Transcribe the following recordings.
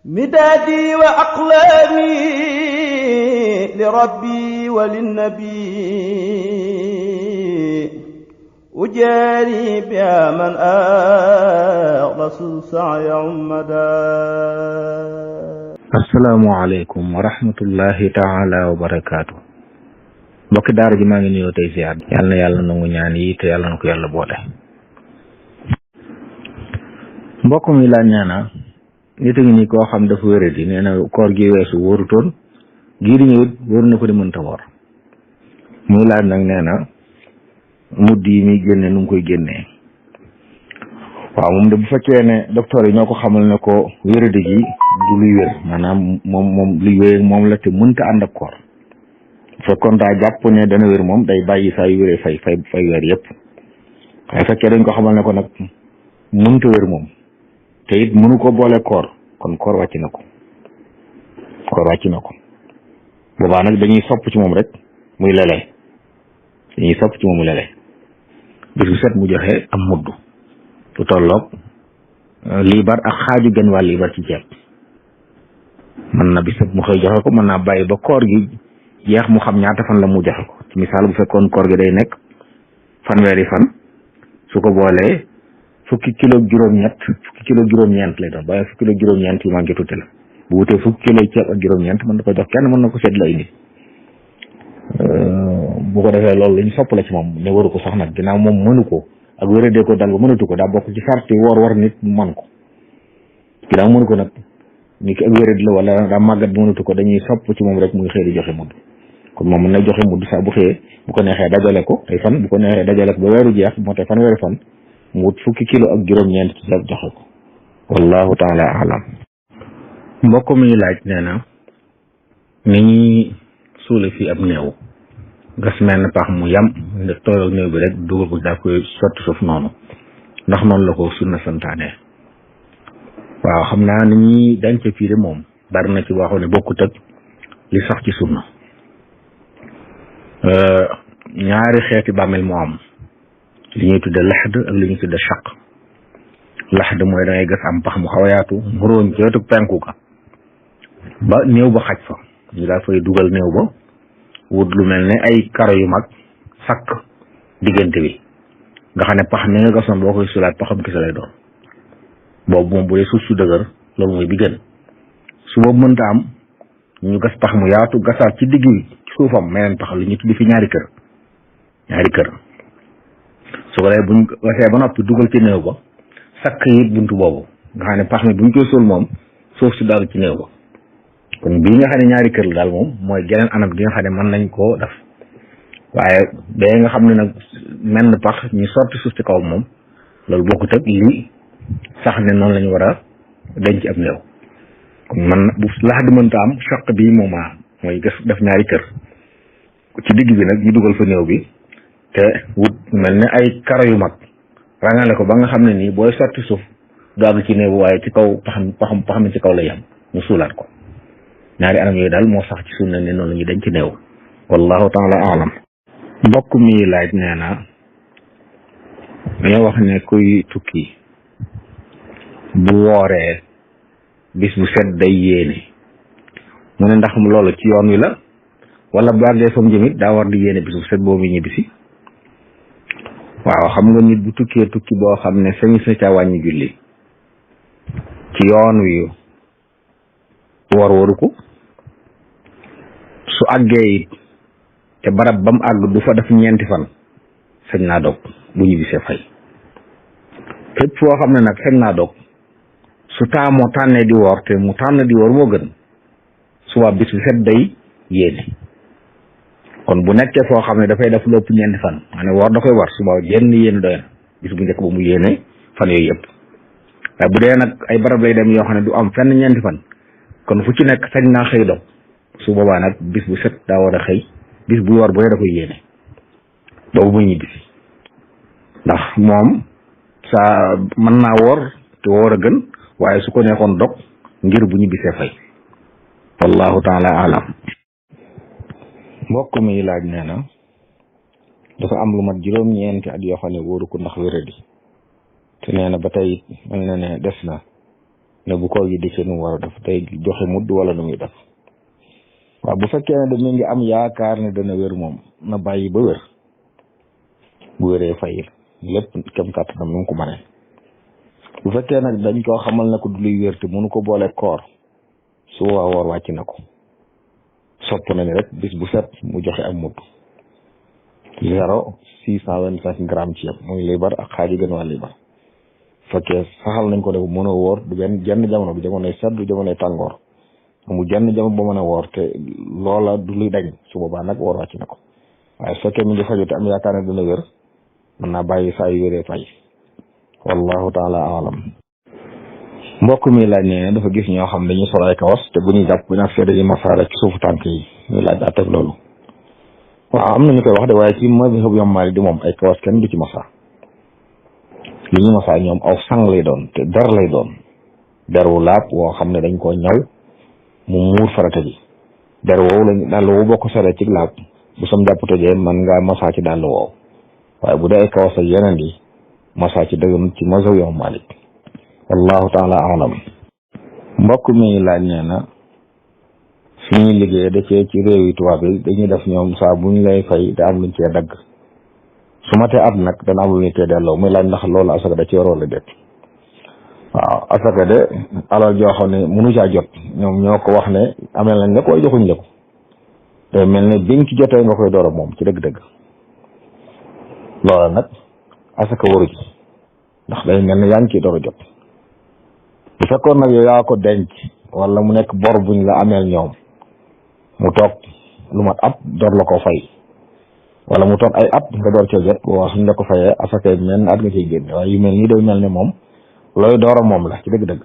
مدادي وأقلامي لربي وللنبي أجاري بها من أغلس السعي عمدا. asalaamaaleykum wa rahmatullahi taala wa barakaatu. mbokki daara ji maa ngi nuyoo tey ziar yàlla na yàlla nangu ñaan yi te yàlla na ko yàlla boole. mbokk mi laaj nee na nit a ngi ni koo xam dafa wéradi nee na koor gi weesu wóorutoon gii di ñëwit wóor na ko di mënta woor muy laaj nag nee na mudd yi muy génne nu mu koy génnee. waaw moom de bu fekkee ne docteur yi ñoo ko xamal ne ko wéradi gi du luy wér maanaam moom luy wér moom la te mënta ànd ak koor bu fekkoon daa jàpp ne dana wér moom day bàyyi saa yu wéree fay weer yëpp waaye fekkee dañ ko xamal ne ko nag mënta wér moom te it mënu ko boole koor kon koor wàcc na ko boobaa nag dañuy sopp ci moom rek muy lele bis bu set mu joxe am mudd lu tolloog liibar ak xaaju gën wàll liibar ci ceeb mën na bis mu xëy joxe ko mën naa bàyyi ba koor gi jeex mu xam ñaata fan la mu joxe ko ci misaal bu fekkoon koor gi day nekk fanweeri fan su ko boolee fukki kilo juróom-ñeent lay doon waaye fukki kilo juróom-ñeent yu manqué tuuti la bu wutee fukki kilo ceeb ak juróom-ñeent mën na ko jox kenn mën na ko seet la indi bu ko defee loolu lu ñu sopp la ci moom ne waru ko sax nag ginnaaw moom mënu ko ak wéradee ko dal ba mënatu ko daa bokk ci sarti war nit man ko ginnaaw mënu ko nag ni ki ak wéradi la wala daa màggat bu mënatu ko dañuy sopp ci moom rek muy xëy di joxe mudd kon moom mën na joxe mudd saa bu xëyee bu ko neexee dajale ko ay fan bu ko neexee dajale ko ba weeru jeex moo tax fanweeri fan mu wut fukki kilo ak juróom-ñeent ci ceeb joxe ko wallahu taala alam. mbokk mi laaj nee na ni ñuy suule fii ab néew gas mel pax mu yam nde tool néew bi rek dugal ko daa koy sotti suuf noonu ndax noonu la ko sunna santaane. waaw xam naa ni ñuy denc fii de moom bari na ci waxu ne bokkut ak li sax ci sunna. ñaari xeeti bàmmeel moo am li ñuy tudde laxd ak li ñuy tudde chaq. laxd mooy da ngay gas am pax mu xaw a yaatu mu róom ci wetu penku ka ba néew ba xaj fa ñu daa fay dugal néew ba wut lu mel ne ay karo yu mag sakk diggante bi nga xam ne pax mi nga gasoon boo koy sulaat paxam kese lay doon boobu moom bu dee suuf su dëgër loolu mooy bi gën su boobu mënta am ñu gas pax mu yaatu gasaat ci digg bi ci suufam meneen pax lu ñu tuddi fi ñaari kër su ko defee buñ gasee ba noppi dugal ci néew ba sakk yi buntu boobu nga xam ne pax mi buñ koy suul moom suuf si daal ci néew ba kon bii nga xam ne ñaari kër la daal moom mooy geneen anam gi nga xam ne mën nañ koo def waaye bee nga xam ne nag menn pax ñu sotti suuf ci kaw moom loolu bokkut ak lii sax ne noonu la ñu war a denc ab néew kon man bu lax di mënta am choq bii moom mooy def ñaari kër ci digg bi nag ñu dugal fa néew bi te wut mel ne ay karo yu mag rangale ko ba nga xam ne nii booy sotti suuf du àgg ci néew waaye ci kaw pax mi ci kaw la yem ñu suulaat ko ñaari anam yooyu daal moo sax ci sunna ne noonu la ñuy denc néew wallahu taala alam. mbokk mi laaj nee na dañoo wax ne kuy tukki bu wooree bis bu set day yéene mu ne ndax loolu ci yoon wi la wala bu àggee fa mu jëm it daa war di yéene bis bu set boobu ñibbisi. waaw xam nga nit bu tukkee tukki boo xam ne sañu sa ca wàññi julli ci yoon wi waru ko su àggee it te barab ba mu àgg du fa def ñeenti fan sañ naa dog bu ñibbisee fay fépp foo xam ne nag sañ naa dog su tànnee di woor te mu tànn di woor moo gën suba bis bu set day yéene kon bu nekkee foo xam ne dafay def lu ëpp ñeenti fan maanaam woor da koy war suba jenn yéene doy na bis bu njëkk ba mu yéene fan yooyu yëpp waaye bu dee nag ay barab lay dem yoo xam ne du am fenn ñeenti fan kon fu ci nekk sañ naa xëy dog su boobaa nag bis bu set daa war a xëy bis bu woor bu dee da koy yéene boobu muy ñibbisi ndax moom saa mën naa woor te woor a gën waaye su ko neexoon dog ngir bu ñibbisee fay wallahu taala alam. mbokk mi laaj nee na dafa am lu mat juróom-ñeenti at yoo xam ne wóoru ko ndax wéradi te nee na ba tey mel na ne des na ne bu koor gi dikkee nu mu war a def day joxe mudd wala nu muy def. waaw bu fekkee ne da mi ngi am yaakaar ne dana wér moom na bàyyi ba wér bu wéree fay lépp kem kàttanam nu mu ko mënee. bu fekkee nag dañ koo xamal ne ko du luy wér te mënu ko boole koor su woor wàcc na ko. sopp nañu rek bis bu set mu joxe am mudd 0,625 grammes ci yëpp muy liibar ak xaaji gën waa liibar. fekkee saxal nañ ko def mën a wóor du benn jenn jamono du jamonoy sedd du jamonoy tàngoor amul jenn jamono ba mën a woor te loola du luy dañ su boobaa nag woor wàcc na ko. waaye su fekkee mi ngi faju te am yaakaar ne dina wér mën naa bàyyi saa yu wéree fay wallahu taala alam. mbokk mi laaj ne dafa gis ñoo xam dañuy sol ay kawas te bu ñuy jàpp bu ñu ak seede yi masaara ci suufu tànk yi ñu laaj daa teg loolu. waaw am na ñu koy wax de waaye ci mazhab Imam Maalik di moom ay kawas kenn du ci masa li ñu masa ñoom aw sang lay doon te der lay doon der wu laab woo xam ne dañ koo ñaw mu muur farata ji der woowu lañ dàll woowu boo ko soree ci laab bu sam jàpp tojee man ngaa masa ci dàll woowu waaye bu dee ay kawas ak yeneen yi masa ci dëgg ci mazhab Imam Maalik wallahu taala alam. mbokk mi laaj nee na fi ñuy liggéey da cee ci réew yi tubaab yi dañuy def ñoom saa bu ñu lay fay da am luñ cee dagg su ma tee at nag dana am lu ñu cee delloo muy laaj ndax loolu asaka da ci war wala déet. waaw asaka de alal joo xam ne mënu caa jot ñoom ñoo ko wax ne amel nañ la ko waaye joxuñ la ko te mel ne biñ ci jotee nga koy door a moom ci dëgg-dëgg loola nag asaka waru ci ndax day mel ne yaa ngi ciy door a jot. bu fekkoon nag yow yaa ko denc wala mu nekk bor buñ la ameel ñoom mu toog lu mat at door la ko fay wala mu toog ay at nga door cee jot boo suñ la ko fayee asaka mel at nga ciy génne waaye yu mel nii day mel ne moom looy door a moom la ci dëgg-dëgg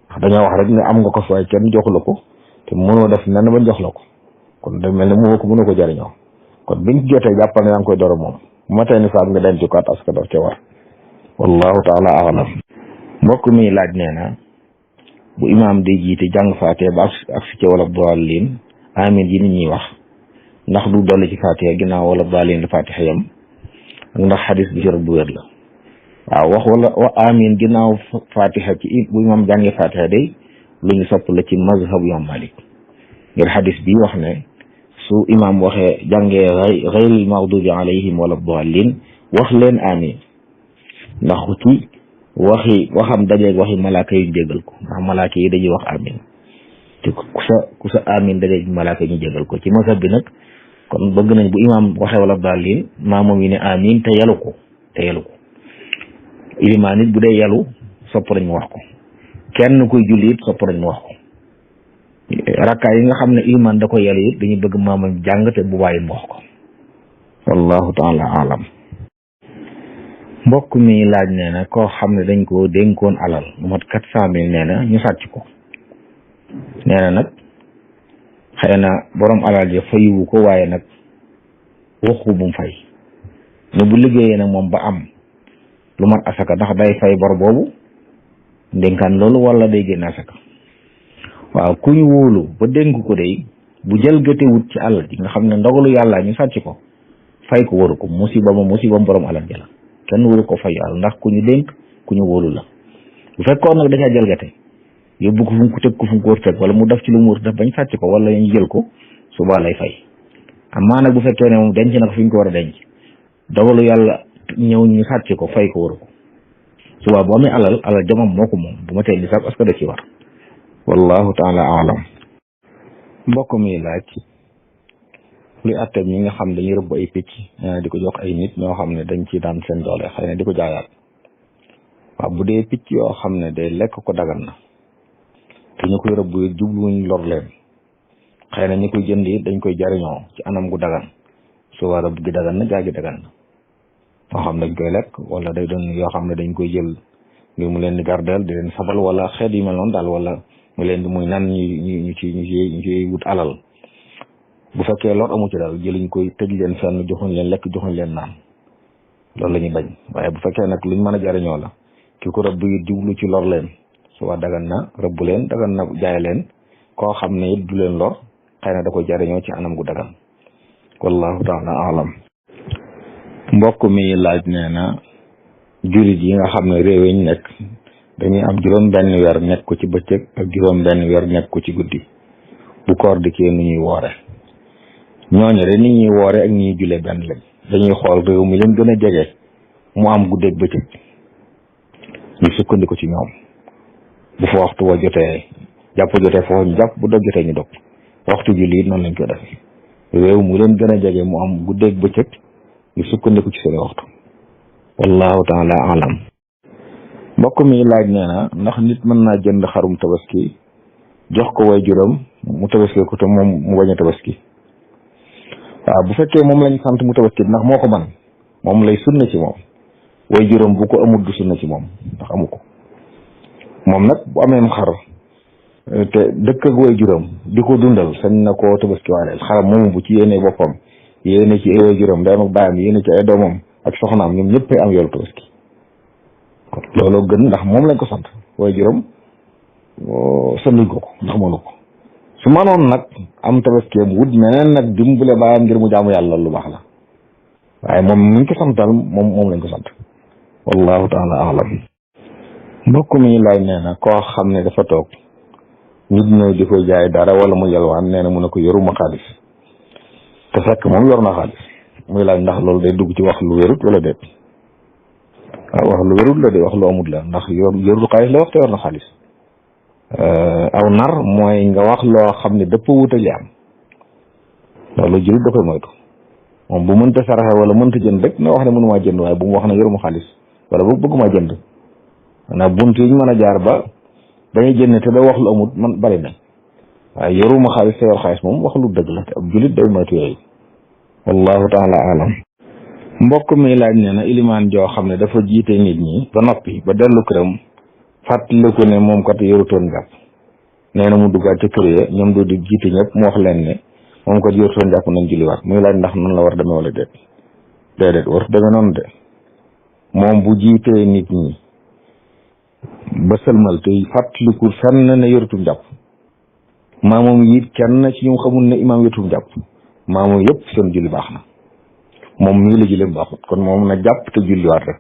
ndax dañoo wax rek ne am nga ko fay kenn joxu la ko te mënoo def nen ba jox la ko kon day mel ne mënoo ko jariñoo kon biñ ci jotee jàppal ne yaa ngi koy door a moom bu ma tey ni saab nga denc ko at asaka door cee war wallahu taala a'lam. mbokk mi laaj nee na bu imaam di jiite jàng faatiha ba ak si ca wala daalliin amin yi nit ñuy wax ndax du dolli ci faatiha ginnaaw wala daalliin la faatiha yam ak ndax xadis bi ci bu wér la. waaw wax wala amin ginnaaw faatiha ci bu imaam jàngee faatiha day lu ñu sopp la ci mazhab Imam Malik ngir xadis bi wax ne su imaam waxee jàngee gayril maghdubi alayhim wala daalliin wax leen amin ndax ci waxam dajeeg waxi malaaka yu jégal ko ndax malaaka yi dañuy wax amin te ku sa amin dajeeg malaaka ñu jégal ko ci mazhab bi nag kon bëgg nañ bu imaam waxee wala daalliin maamoom yi ne amin te yalu ko ilimaan nit bu dee yalu sopp nañ mu wax ko kenn kuy julli it sopp nañ mu wax ko rakkaa yi nga xam ne ilimaan da ko yalu it dañuy bëgg maamam jàng te bu bàyyi mu wax ko wallahu taala alam. mbokk mi laaj nee na koo xam ne dañ ko dénkoon alal lu mat 400,000 nee na ñu sàcc ko nee na nag xëy na borom alal ja fayiwu ko waaye nag waxu bu mu fay ne bu liggéeyee nag moom ba am lu mat asaka ndax day fay bor boobu ndénkaan loolu wala day génn asaka. waaw ku ñu wóolu ba dénk ko day bu jalgate wut ci alal ji nga xam ne ndogalu yàlla ñu sàcc ko fay ko waru ko musiba borom alal ja la kenn waru ko fay yàlla ndax ku ñu dénk ku ñu wóolu la. bu fekkoon nag dañaa jalgate yóbbu ko fu mu ko teg ko fu mu ko war teg wala mu def ci lu mu war def bañ sàcc ko wala ñu jël ko subaa lay fay. amaa nag bu fekkee ne moom denc na ko fi ñu ko war a denc dogalu yàlla ñëw ñu sàcc ko fay ko waru ko subaa bu amee alal jamam moo ko moom bu ma tee li sax parce que da ci war wallahu taala alam. mbokk mi laaj luy àtte ñi nga xam dañuy rëbb ay picc di ko jox ay nit ñoo xam ne dañ ci daan seen doole xëy na di ko jaayaat. waaw bu dee picc yoo xam ne day lekk ko dagan na te ñu koy rëbb jubluwuñ lor leen xëy na ñi koy jënd it dañ koy jariñoo ci anam gu dagan su war rëbb gi dagan na jaay gi dagan na moo xam dañ koy lekk wala day doon yoo xam ne dañ koy jël ngir mu leen di gardeel di leen sabal wala xeet yu mel noonu daal wala mu leen di muy nan ñu ci wut alal. bu fekkee lor amu ci daal jëliñ koy tëj leen fenn joxuñ leen lekk joxuñ leen naan loolu la ñuy bañ waaye bu fekkee nag luñ mën a jariñoo la ki ko rëbb yi jublu ci lor leen su waa dagan na rëbb leen dagan na jaay leen koo xam ne it du leen lor xëy na da ko jariñoo ci anam gu dagan wallahu taala alam. mbokk mi laaj nee na jullit yi nga xam ne réew yi ñu nekk dañuy am juróom benn weer nekk ko ci bëccëg ak juróom benn weer nekk ko ci guddi bu koor dikkee nu ñuy woore ñooñu rek ni ñuy woore ak ni ñuy julee benn lañ dañuy xool réew mi leen gën a jege mu am guddeeg bëccëg ñu sukkandiku ci ñoom bu fa waxtu wa jotee jàpp jotee foofu ñu jàpp bu dog jotee ñu dog waxtu julli it noonu lañ ko defee réew mu leen gën a jege mu am guddeeg bëccëg ñu sukkandiku ci seen waxtu wallahu taala alam mbokk mi laaj nee na ndax nit mën naa jënd xarum tabaski jox ko way juróom mu tabaski ko te moom mu bañ a tabaski waaw bu fekkee moom lañ sant mu tabaski ndax moo ko man moom lay sunna ci moom way juróom bu ko amul du sunna ci moom ndax amu ko moom nag bu amee xar te dëkk ak way juróom di ko dundal sañ na koo tabaski waaleel xaram moomu bu ci yéene boppam yéene ci ay way juróom day ak baayam yéene ci ay doomam ak soxnaam ñoom ñëpp am yoolu tabaski looloo gën ndax moom lañ ko sant way juróom sanduñ ko ndax mënu ko su manoon nag am tabaskeem wut meneen nag dimbale baayam ngir mu jaamu yàlla lu baax la waaye moom ñu ko santal moom lañ ko sant wallahu taala alam mbokk mi laaj nee na koo xam ne dafa toog nit ñëw di ko jaay dara wala mu yalwaan nee na mu ne ko yoruma xaalis te fekk moom yor na xaalis muy laaj ndax loolu day dugg ci wax lu wérut wala déet waaw wax lu wérut la de wax lu amut la ndax yorul xaalis la wax te yor na xaalis aw nar mooy nga wax loo xam ne dëpp wut ak li am loolu jullit da koy moytu moom bu mënta saraxe wala mënta jënd rek na wax ne mënumaa jënd waaye bu mu wax ne yoruma xaalis wala boog bëggumaa jënd maanaam bunt yi ñu mën a jaar ba dañuy jënd te da wax lu amut man bari na waaye yoruma xaalis te yor xaalis moom wax lu dëgg la te ab jullit day moytu yooyu wallahu taala alam mbokk mi laaj nee na ilimaan joo xam ne dafa jiite nit ñi ba noppi ba dellu këram fàttaliku ne moom kat yorutoon jàpp nee na mu duggaat ci kër ya ñoom du di jiite ñëpp mu wax leen ne moom kat yorutoon jàpp nañ julliwaat muy laaj ndax noonu la war demee wala déet déedéet war demee noonu de moom bu jiitee nit ñi ba sëlmal te fàttaliku fenn ne yorutum jàpp maamoom it kenn ci ñu xamul ne imaam yorutum jàpp maamoom yëpp seen julli baax na moom mii la julleem baaxut kon moom na jàpp te julliwaat rek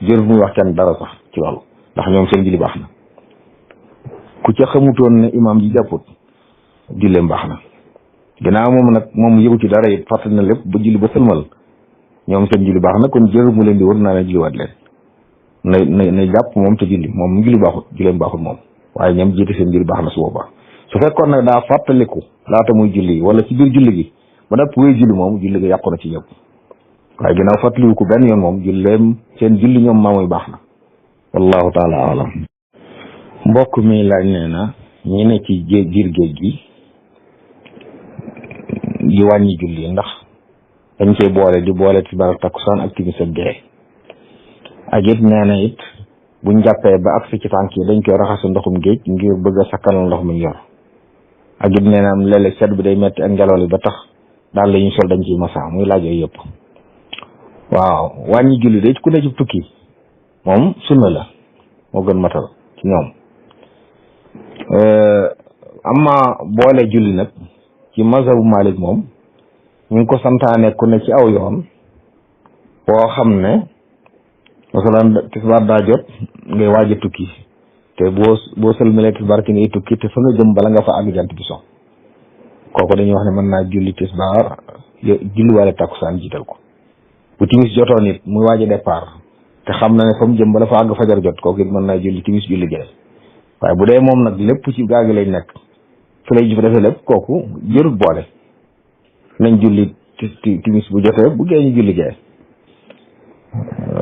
jërut muy wax kenn dara sax ci loolu ndax ñoom seen julli baax na ku ca xamutoon ne imaam ji jàpput julleem baax na ginnaaw moom nag moom yëgu ci dara it fàttali na lépp ba julli ba sëlmal ñoom seen julli baax na kon jërut mu leen di wër naa ne julliwaat leen na jàpp moom te julli moom mu julli baaxut julleem baaxut moom waaye ñoom jiite seen julli baax na su boobaa su fekkoon nag daa fàttaliku laata muy julli wala ci biir julli gi ba nag wéy julli moom julli gi yàqu na ci ñëpp waaye ginnaaw fàttaliwu ko benn yoon moom julleem seen julli ñoom maamoy baax na wallahu taala alam mbokk mi laaj nee na ñi ne ci biir géej gi di wàññi julli ndax dañ koy boole di boole tisbaar ak takkusaan ak timis ak gee ak it nee na it buñ jàppee ba agsi ci tànk yi dañ koy raxasu ndoxum géej ngir bëgg a sakkanal ndox mi yor ak it nee na léeg-léeg sedd bi day metti ak ngelaw li ba tax daal la ñuy sol dañ ciy masa muy laaj yooyu yëpp waaw wàññi julli de ku ne ci tukki moom sunna la moo gën matal ci ñoom amma boole julli nag ci mazhabu Malik moom ñu ngi ko santaane ku ne ci aw yoon boo xam ne masalan tisbaar daa jot ngay waaj a tukki te boo sëlmalee tisbaar ci ngay tukki te fa nga jëm bala nga fa àgg jant bi so kooku dañuy wax ne mën naa julli tisbaar julli wala takkusaan jiital ko bu timis jotoon it muy waaj a départ te xam na ne fa mu jëm bala fa àgg fajar jot kooku it mën naa julli timis julli gee waaye bu dee moom nag lépp ci gaagi lañ nekk fi lay jëf defee lépp kooku jërut boole nañ julli timis bu jotee bu gee ñu julli gee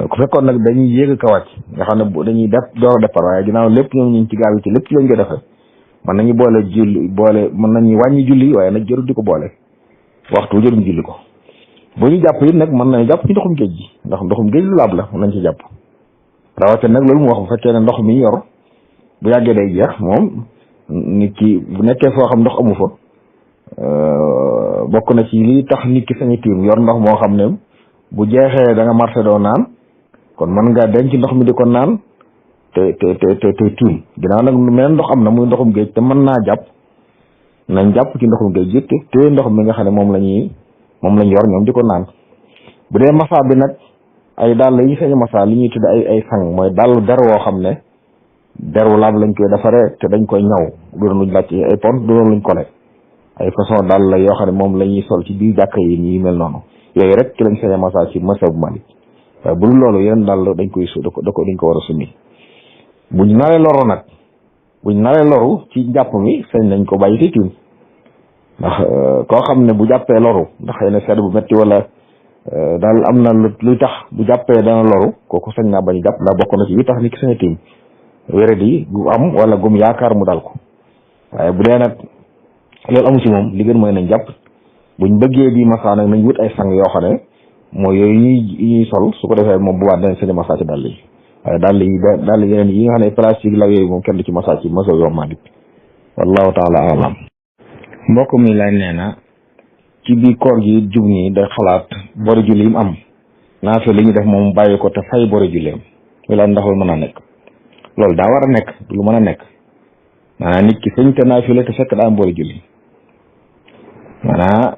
ku fekkoon nag dañuy yéeg ka wàcc nga xam ne dañuy def door a départ waaye ginnaaw lépp ñoom ñu ci gaal bi ci lépp ci lañ koy defee mën nañu mën nañu wàññi julli waaye nag jërut di ko boole waxtu jëruñ julli ko bu ñu jàpp it nag mën nañu jàpp ci ndoxum géej gi ndax ndoxum géej lu laab la mën nañ ci jàpp rawatina nag loolu mu wax bu fekkee ne ndox mi yor bu yàggee day jeex moom nit ki bu nekkee foo xam ndox amu fa bokk na ci lii tax nit ki sañu tiim yor ndox moo xam ne bu jeexee da nga marché doo naan kon mën ngaa denc ndox mi di ko naan te tiim ginnaaw nag meneen ndox am na muy ndoxum géej te mën naa jàpp nañ jàpp ci ndoxum géej gi te ndox mi nga xam ne moom lañ yor ñoom di ko naan bu dee masa bi nag ay dàll yi sañu masa li ñuy tudd ay sang mooy dàll der woo xam ne deru laab lañ koy defaree te dañ koy ñaw du doon luñ laaj ay pont du doon luñ kole ay façon daal la yoo xam ne moom la ñuy sol ci biir jàkka yi nii mel noonu yooyu rek ci lañ sañe massage ci mazhab bu Malik waaye bu dul loolu yeneen daal dañ koy dañ ko war a summi buñ naree loru ci njàpp mi sañ nañ ko bàyyi ci tiim ndax koo xam ne bu jàppee loru ndax xëy na sedd bu metti wala daal am na luy tax bu jàppee dana loru kooku sañ naa bañ jàpp daa bokk na ci yi tax nit ki sañ a tiim wéradi gu am wala gum yaakaar mu dal ko waaye bu dee nag loolu amu ci moom li gën mooy nañ jàpp buñ bëggee di massa nag nañ wut ay sang yoo xam ne mooy yooyu ñuy sol su ko defee moom bu waat dañ sañ a massa ci dàll yi waaye dàll yeneen yi nga xam ne plastique la yooyu moom kenn du ci massa ci massa yoo Malik wallahu taala alam mbokk mi laaj nee na ci biir koor gi jub nii day xalaat bori julli yi mu am naa fi li ñu def moom bàyyi ko te fay bori julleem mi la ndax lu mën a nekk loolu daa war a nekk lu mën a nekk maanaam nit ki sëñ te naafila te fekk daa am bori julli maanaam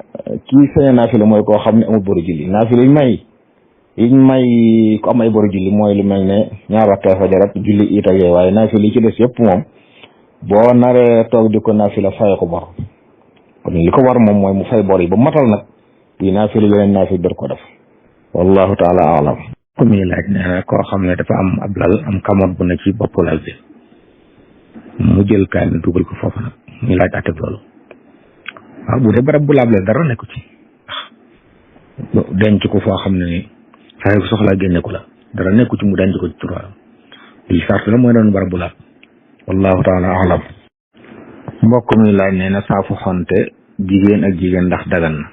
kii sëñ naafila mooy koo xam ne amul bori julli naafila yiñ may ko am ay bori julli mooy lu mel ne ñaar waxtu fajar ak julli it ak yooyu waaye naafila yi ci des yëpp moom boo naree toog di ko naafila fay ko bor kon li ko war moom mooy mu fay bor yi ba matal nag bii naafila yeneen naafila dër ko def wallahu taala alam ku muy laaj nee na koo xam ne dafa am ab lal am kamoot bu ne ci boppu lal bi mu jël kaay ne dugal ko foofu nag muy laaj ateb loolu waaw bu dee barab bu laab la dara nekku ci denc ko foo xam ne ni saa yu soxlaa génne ko la dara nekku ci mu denc ko ci turam li sart la mooy doon barab bu laab wallahu taala alam mbokk mi laaj nee na saafu xonte jigéen ak jigéen ndax dagan na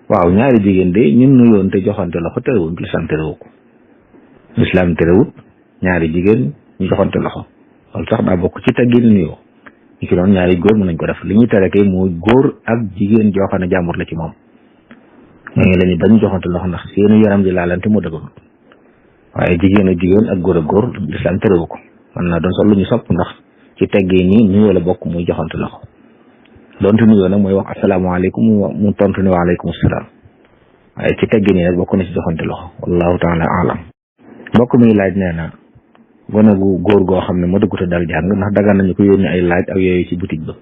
waaw ñaari jigéen de ñun nuyoon te joxante loxo terewul lislaam terewu ko lislaam terewut ñaari jigéen ñu joxante loxo loolu sax daa bokk ci teggin nuyoo ñu ci doon ñaari góor mën nañ ko def li ñuy tere kay mooy góor ak jigéen joo xam ne jàmbur la ci moom ñooñu la ñu bañ joxante loxo ndax seeni yaram di laalante moo dëgganut waaye jigéen ak jigéen ak góor ak góor lislaam terewu ko mën naa doon sax lu ñu sopp ndax ci teggee nii nuyoo la bokk muy joxante loxo donte nuyoo nag mooy wax asalaamaaleykum mu tontu ne waaleykum salaam waaye ci teggee nii nag bokk na ci joxante loxo wallahu taala alam mbokk mi laaj nee na gone gu góor goo xam ne ma dëgguta dal jàng ndax dagan nañu ko yónni ay laaj ak yooyu ci boutique ba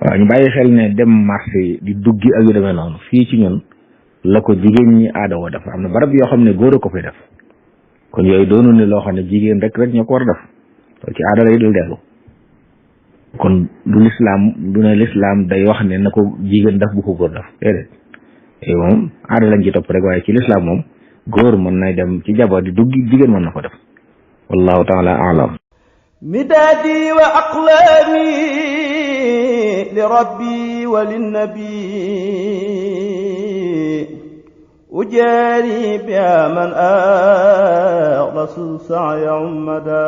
waaw ñu bàyyi xel ne dem marché di duggi ak yu demee noonu fii ci ñun la ko jigéen ñi aada woo def am na barab yoo xam ne góor a ko fay def kon yooyu doonu ne loo xam ne jigéen rek ñoo ko war a def ci aada lay dul dellu kon du lislaam day wax ne na ko jigéen def bu ko góor def déedéet yooyu moom aada lañ ci topp rek waaye ci lislaam moom góor mën nay dem ci jabar di duggi jigéen mën na ko def wallahu taala alam midaadi wa aqlaami li rabbi wa linnabi ujaari biha man rasul saaya ummada